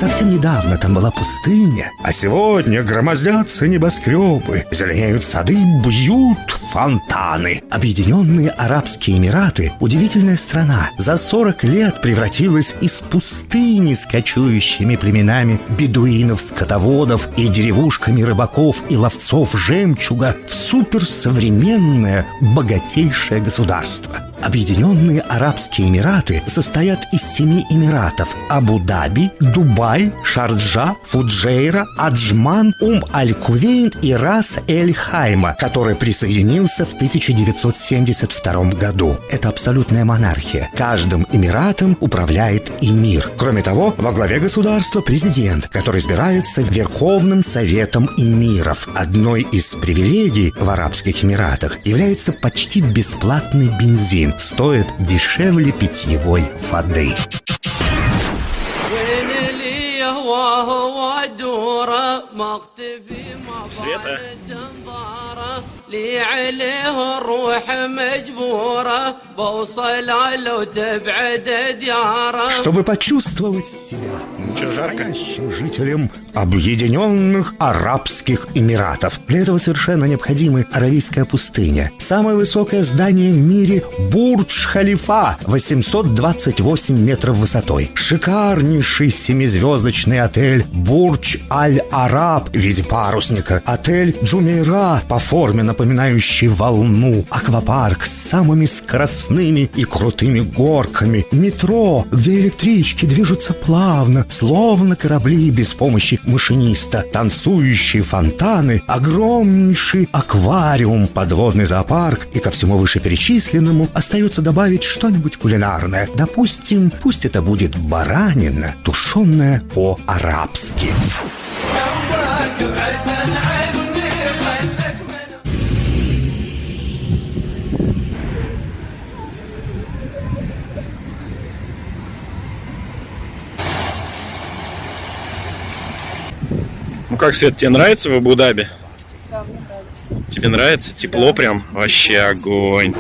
Совсем недавно там была пустыня, а сегодня громоздятся небоскребы, зеленеют сады, бьют фонтаны. Объединенные Арабские Эмираты – удивительная страна. За 40 лет превратилась из пустыни с кочующими племенами бедуинов, скотоводов и деревушками рыбаков и ловцов жемчуга в суперсовременное, богатейшее государство. Объединенные Арабские Эмираты состоят из 7 эмиратов – Абу-Даби, Дубай, Шарджа, Фуджейра, Аджман, Аль-Кувейт и Рас-эль-Хайма, который присоединился в 1972 году. Это абсолютная монархия. Каждым эмиратом управляет эмир. Кроме того, во главе государства президент, который избирается Верховным Советом Эмиров. Одной из привилегий в Арабских Эмиратах является почти бесплатный бензин. Стоит дешевле питьевой воды. Света. Чтобы почувствовать себя настоящим жителем Объединенных Арабских Эмиратов, для этого совершенно необходима Аравийская пустыня. Самое высокое здание в мире – Бурдж-Халифа, 828 метров высотой. Шикарнейший 7-звездочный отель Бурдж-Аль-Араб в виде парусника. Отель Джумейра, по форме напоминающий волну. Аквапарк с самыми скоростными и крутыми горками. Метро, где электрички движутся плавно, словно корабли без помощи машиниста. Танцующие фонтаны, огромнейший аквариум, подводный зоопарк. И ко всему вышеперечисленному остается добавить что-нибудь кулинарное. Допустим, пусть это будет баранина, тушеная по-арабски. Ну как, Свет, тебе нравится в Абу-Даби? Да, мне нравится. Тебе нравится? Тепло прям? Вообще огонь.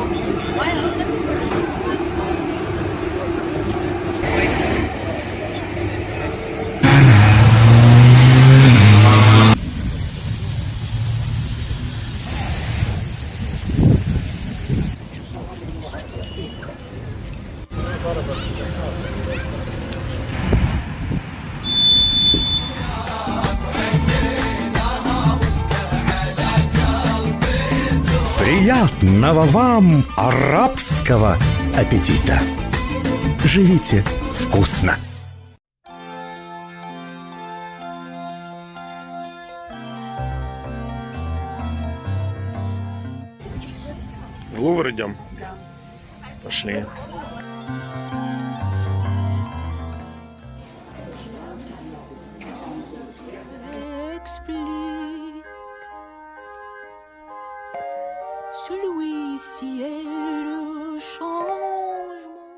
Приятного вам арабского аппетита! Живите вкусно! В Лувр идем? Пошли.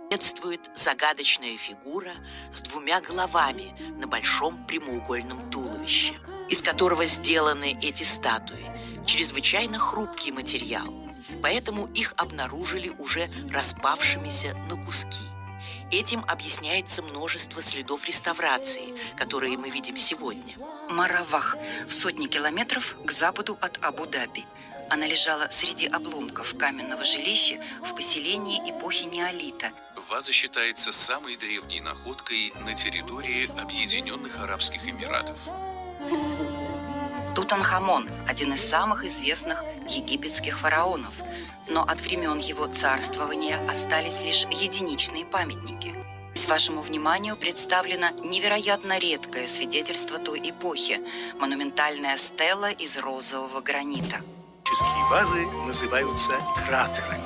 Приветствует загадочная фигура с 2 головами на большом прямоугольном туловище, из которого сделаны эти статуи. Чрезвычайно хрупкий материал, поэтому их обнаружили уже распавшимися на куски. Этим объясняется множество следов реставрации, которые мы видим сегодня. Маравах в сотни километров к западу от Абу-Даби. Она лежала среди обломков каменного жилища в поселении эпохи неолита. Ваза считается самой древней находкой на территории Объединенных Арабских Эмиратов. Тутанхамон – один из самых известных египетских фараонов, но от времен его царствования остались лишь единичные памятники. Здесь вашему вниманию представлено невероятно редкое свидетельство той эпохи – монументальная стела из розового гранита.Ические вазы называются кратерами.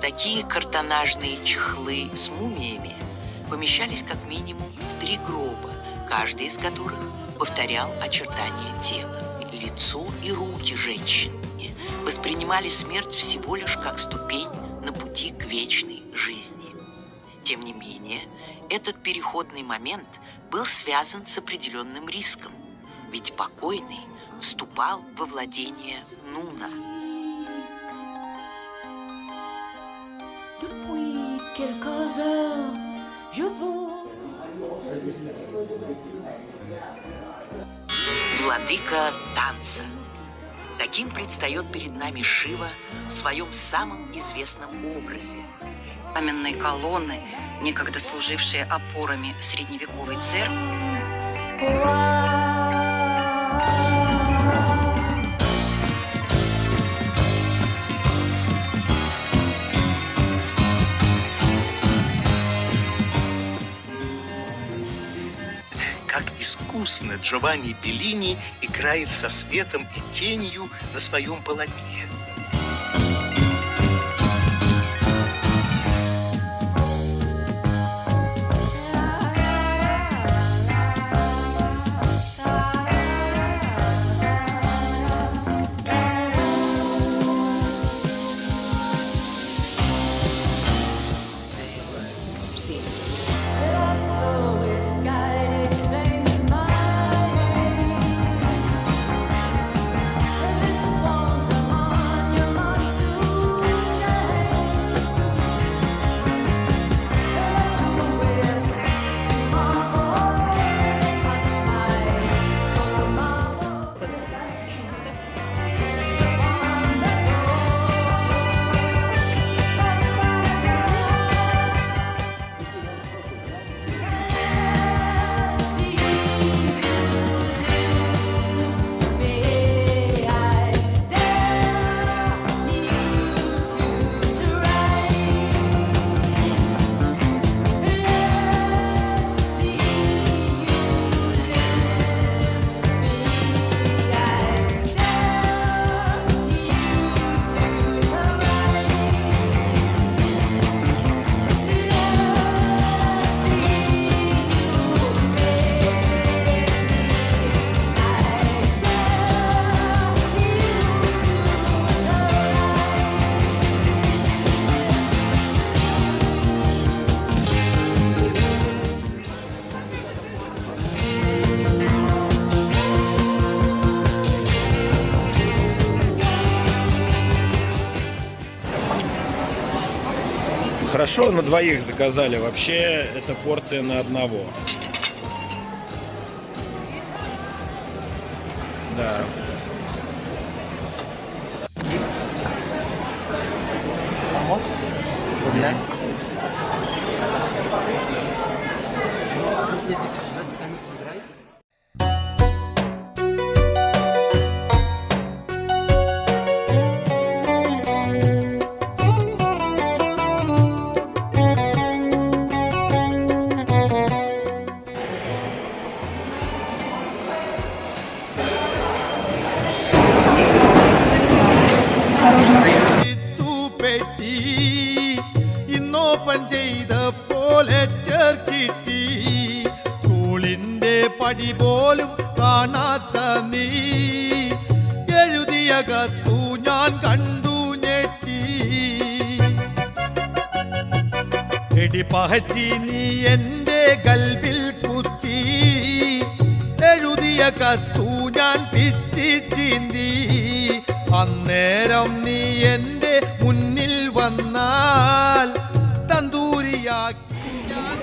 Такие картонажные чехлы с мумиями помещались как минимум в 3 гроба, каждый из которых повторял очертания тела. Лицо и руки женщин воспринимали смерть всего лишь как ступень на пути к вечной жизни. Тем не менее, этот переходный момент был связан с определенным риском, ведь покойный вступал во владение Нуна. quelques heures, je vous... Владыка танца. Таким предстает перед нами Шива в своем самом известном образе. Каменные колонны, некогда служившие опорами средневековой церкви, Как искусно Джованни Беллини играет со светом и тенью на своем полотне. Хорошо, на двоих заказали. Вообще, это порция на одного. Да. പെട്ടി ഇന്നോപ്പൺ ചെയ്തപ്പോൾ letter കിട്ടി സ്കൂളിന്റെ പടി പോലും കാണാത്ത നീ എഴുതിയ കത്തു ഞാൻ കണ്ടു ഞെട്ടി എടി പഹച്ചി നീ എന്റെ കൽവിൽ കുത്തി എഴുതിയ കത്തു ഞാൻ പിച്ചി ചീന്തി അന്നേരം നീ എന്റെ മുന്നിൽ വന്നാൽ തന്തൂരിയാക്കി ഞാൻ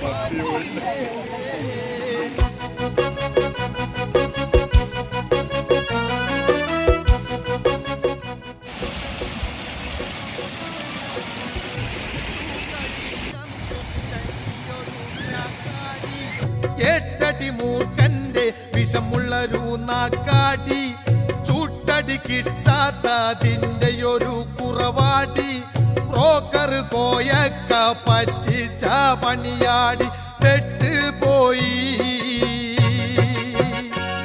എട്ടടി മൂർഖന്റെ വിഷമുള്ളൊരു നാക്കാടി ചൂട്ടടി കിട്ടാത്തതിന്റെ ഒരു കുറവാടി ബ്രോക്കർ കോയക്ക പറ്റിച്ച പണിയാടി പെട്ടുപോയി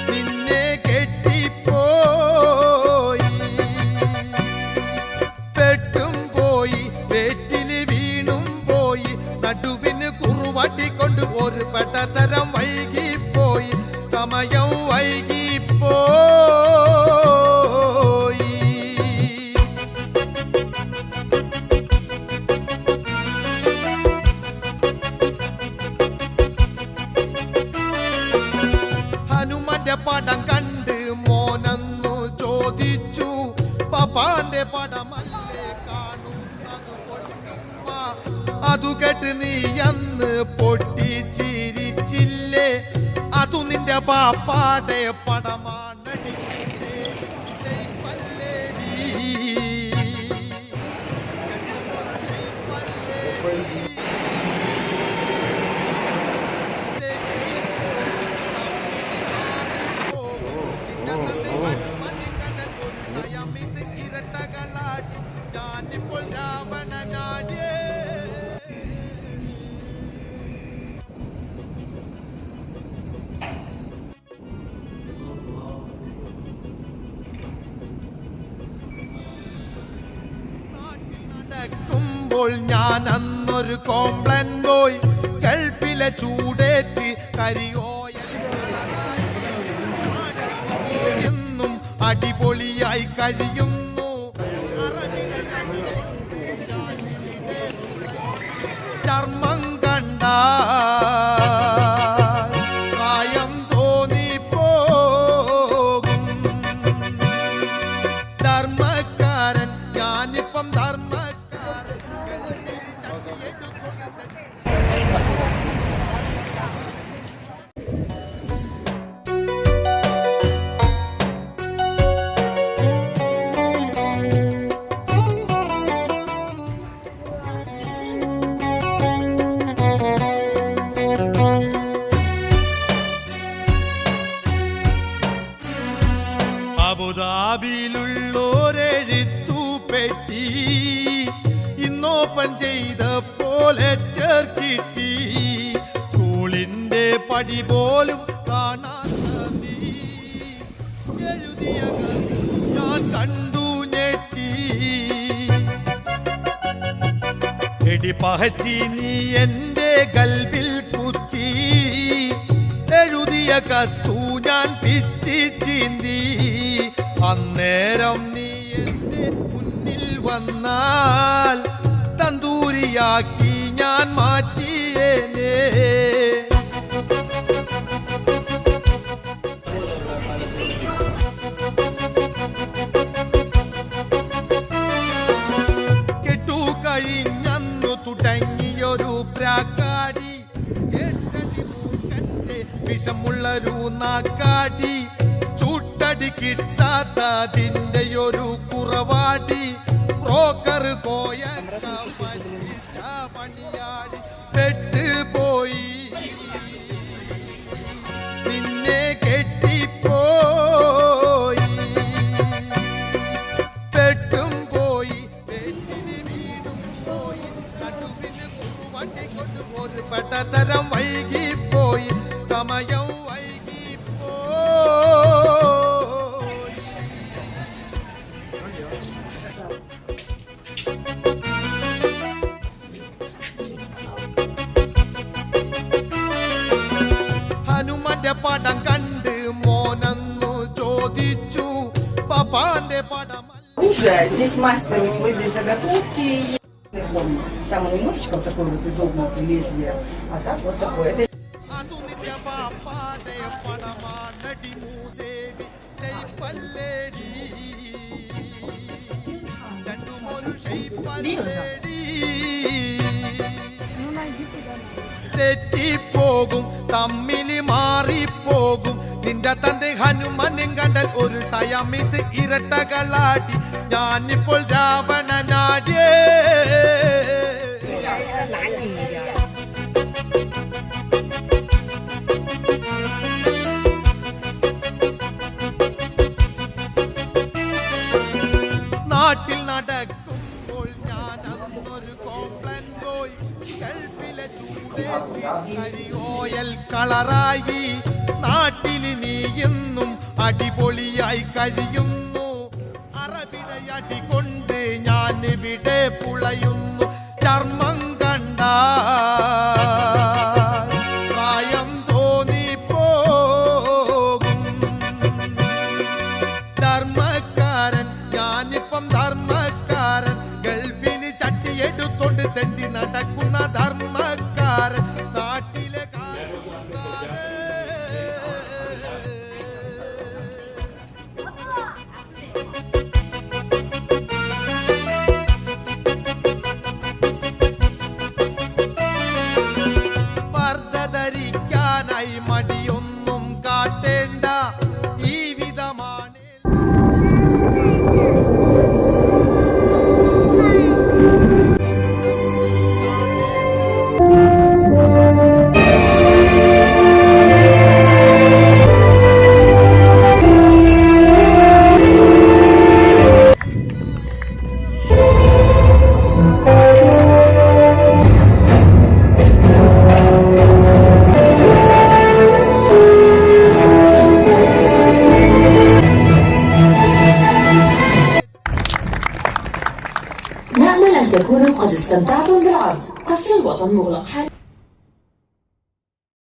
നിന്നെ കെട്ടിപ്പോയി പെട്ടും പോയി വെറ്റില് വീണും പോയി നടുവിന് കുറുവാട്ടിക്കൊണ്ട് ഒരു പെട്ടതരം വൈകിപ്പോയി സമയം വൈകിപ്പോയി ഹനുമാന്റെ പടം കണ്ട് മോനെന്നു ചോദിച്ചു പപ്പാന്റെ പടമല്ലേ കാണുന്നത് അതു കേട്ട് നീ അന്ന് പൊട്ടിച്ചിരിച്ചില്ലേ, അതു നിന്റെ പാപ്പാടെ പടമാണടി ഞാനിപ്പോൾ രാവണനാടിയേ. നടക്കുമ്പോൾ ഞാൻ അന്നൊരു കോംപ്ലൻ പോയി, ഗൾഫിലെ ചൂടേറ്റ് കരിയോയെന്നും അടിപൊളിയായി കഴിയുന്നു. ചർമ്മം കണ്ട പ്രായം തോന്നിപ്പോകും. ധർമ്മക്കാരൻ ഞാനിപ്പം ധർമ്മക്കാരൻ. അബുദാബിയിലുള്ളോരെഴുത്തുപെട്ടി ഇന്നോപ്പൺ ചെയ്തപ്പോൾ ലെറ്റർ കിട്ടി. സ്കൂളിന്റെ പടി പോലും കാണാത്ത നീ എഴുതിയ കത്ത് ഞാൻ കണ്ടു ഞെട്ടി. എടി പഹച്ചി നീ എന്റെ കൽബിൽ കുത്തി, എഴുതിയ കത്തു ഞാൻ പിച്ചി ചീന്തി. അന്നേരം നീ എന്റെ മുന്നിൽ വന്നാൽ തന്തൂരിയാക്കി ഞാൻ മാറ്റിയേനേ. കെട്ടു കഴിഞ്ഞന്നു തുടങ്ങിയൊരു പ്രാക്കാടി, എട്ടടി മൂക്കന്റെ വിഷമുള്ളൊരു നാക്കാടി. ചൂട്ടടി കിട്ടാത്തതിന്റെ ഒരു കുറവാടി, ബ്രോക്കർ കോയക്ക പറ്റിച്ച പണിയാടി. പെട്ടുപോയി നിന്നെ കെട്ടിപ്പോയി, പെട്ടും പോയി പെട്ടിന് വീണും പോയി. നടുവിന് കുറുവട്ടിക്കൊണ്ട് ഒരു പെട്ടതരം വൈകിപ്പോയി, സമയം വൈകിപ്പോയി. ഹനുമാന്റെ പടം കണ്ട് മോനന്നു ചോദിച്ചു, പപ്പാന്റെ പടം Уже здесь мастер этой заготовки. Самое немножечко такое вот изогнутое лезвие, а так вот такое. Это അതു നിന്റെ പാപ്പാടെ പടമാണടി മൂദേവി ഷെയ്പ്പല്ലേടി. രണ്ടുമൊരു ഷെയ്പ്പല്ലേടി. തെറ്റിപ്പോകും തമ്മില് മാറിപ്പോകും. നിന്റെ തന്റെ ഹനുമാനും കണ്ടാൽ ഒരു സയാമിസ് ഇരട്ടകളാടി. ഞാനിപ്പോൾ രാവണനാടിയേ. നാട്ടിൽ നടക്കുമ്പോൾ ഞാൻ അന്നൊരു കോംപ്ലൻ പോയി, ഗൾഫിലെ ചൂടേറ്റ് കരിയോയൽ കളറായി. നാട്ടിൽ നീ എന്നും അടിപൊളിയായി കഴിയുന്നു. അറബിടയടി കൊണ്ട് ഞാൻ ഇവിടെ പുളയുന്നു. ചർമ്മം കണ്ട പ്രായം തോന്നിപ്പോകും. ധർമ്മക്കാരൻ ഞാനിപ്പം ധർമ്മക്കാരൻ. ഗൾഫിന് ചട്ടിയെടുത്തോണ്ട് തെണ്ടി നടക്കുന്ന ധർമ്മക്കാരൻ. നാട്ടിലെ تكونوا قد استمتعتم بالعرض. قصر الوطن مغلق حاليا.